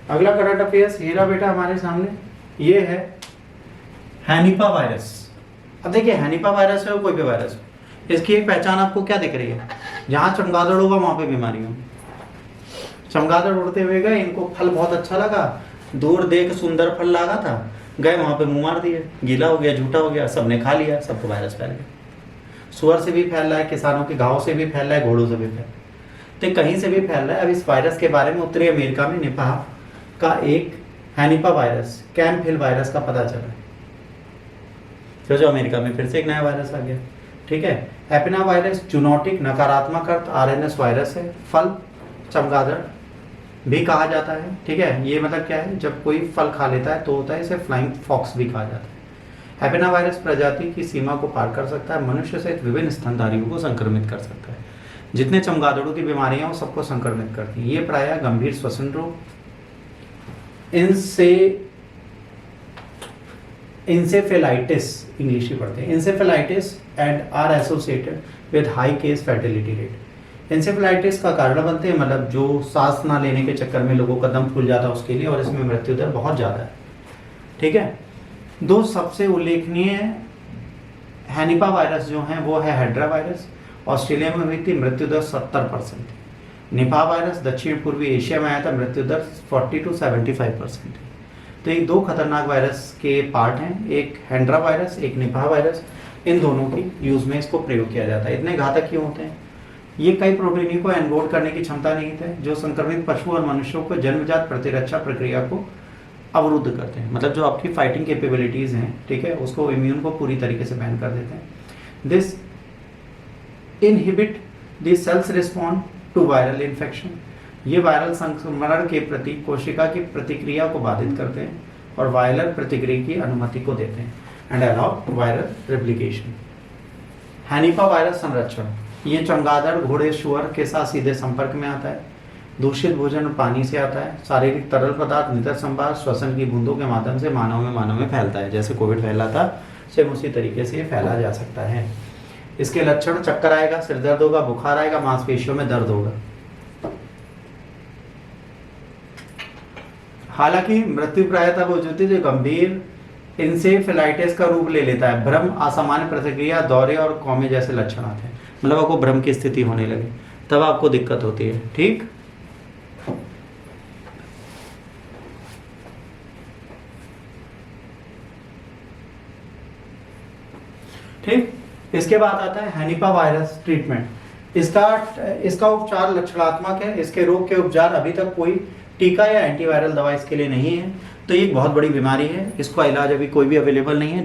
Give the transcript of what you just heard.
अगला current affairs, हीरा बेटा हमारे सामने, ये है हैनिपा वायरस। अब देखिए हैनिपा वायरस है कोई भी वायरस हो, इसकी एक पहचान आपको क्या दिख रही है, जहां चमगादड़ होगा वहां पे बीमारी होगी। चमगादड़ उड़ते हुए गए, इनको फल बहुत अच्छा लगा, दूर देख सुंदर फल लगा था, गए वहां पे मुंह मार दिए, गीला हो गया, झूठा हो गया, सबने खा लिया, सबको वायरस फैल गया। सुअर से भी फैल रहा है, किसानों के घाव से भी फैल रहा है, घोड़ों से भी फैल रहा है, तो कहीं से भी फैल रहा है। अब इस वायरस के बारे में उत्तरी अमेरिका में निपा का एक हैनिपा वायरस, कैम्प हिल वायरस का पता चला है, जो अमेरिका में फिर से एक नया वायरस आ गया। ठीक है, एपिना वायरस जूनोटिक नकारात्मक अर्थ आरएनएस वायरस है, फल चमगादड़ भी कहा जाता है। ठीक है, ये मतलब क्या है, जब कोई फल खा लेता है तो होता है, इसे फ्लाइंग फॉक्स भी कहा जाता है। एपिना वायरस प्रजाति की सीमा को पार कर सकता है, मनुष्य सहित विभिन्न स्तनधारियों को संक्रमित कर सकता है। जितने चमगादड़ों की बीमारियां वो सबको संक्रमित करती हैं। ये प्रायः गंभीर श्वसन रोग, इंसेफेलाइटिस इंग्लिश ही पढ़ते हैं, encephalitis and are associated with high case fertility rate. Encephalitis का कारण बनते हैं, मतलब जो सांस ना लेने के चक्कर में लोगों का दम फूल जाता है उसके लिए, और इसमें मृत्यु दर बहुत ज़्यादा है। ठीक है, दो सबसे उल्लेखनीय हैनिपा वायरस जो हैं वो है हेड्रा वायरस, ऑस्ट्रेलिया में हुई थी, मृत्यु दर 70% थी। निपा वायरस दक्षिण पूर्वी एशिया में आया था, मृत्यु दर 40 to 75% थी। तो ये दो खतरनाक वायरस के पार्ट हैं, एक हेड्रा वायरस, एक निपा वायरस। इन दोनों की यूज में इसको प्रयोग किया जाता है। इतने घातक क्यों होते हैं? ये कई प्रोटीनों को एनकोड करने की क्षमता नहीं है, जो संक्रमित पशु और मनुष्यों को जन्मजात प्रतिरक्षा प्रक्रिया को अवरुद्ध करते हैं, मतलब जो आपकी फाइटिंग कैपेबिलिटीज हैं, ठीक है, उसको इम्यून को पूरी तरीके से बैन कर देते हैं। This inhibit the cells respond to viral infection. ये वायरल संक्रमण के प्रति कोशिका की प्रतिक्रिया को बाधित करते हैं और वायरल प्रतिक्रिया की अनुमति को देते हैं and allow viral replication. Henipavirus संरक्षण, ये चमगादड़, घोड़े, शुअर के साथ सीधे संपर्क में आता है, दूषित भोजन पानी से आता है, शारीरिक तरल पदार्थ, नितर संभार, श्वसन की बूंदों के माध्यम से मानव में फैलता है। जैसे कोविड फैला था सेम उसी तरीके से ये फैला जा सकता है। इसके लक्षण चक्कर आएगा, सिर दर्द होगा, बुखार आएगा, मांसपेशियों में दर्द होगा। हालांकि मृत्यु प्रायः तब हो जाती है जो गंभीर इंसेफेलाइटिस का रूप ले लेता है, भ्रम, असामान्य प्रतिक्रिया, दौरे और कौमे जैसे लक्षण आते हैं, मतलब आपको भ्रम की स्थिति होने लगे तब आपको दिक्कत होती है। ठीक, ठीक, इसके बाद आता है हैनिपा वायरस ट्रीटमेंट। इसका उपचार लक्षणात्मक है, इसके रोग के उपचार अभी तक कोई टीका या एंटीवायरल दवा इसके लिए नहीं है। तो ये एक बहुत बड़ी बीमारी है, इसका इलाज अभी कोई भी अवेलेबल नहीं है।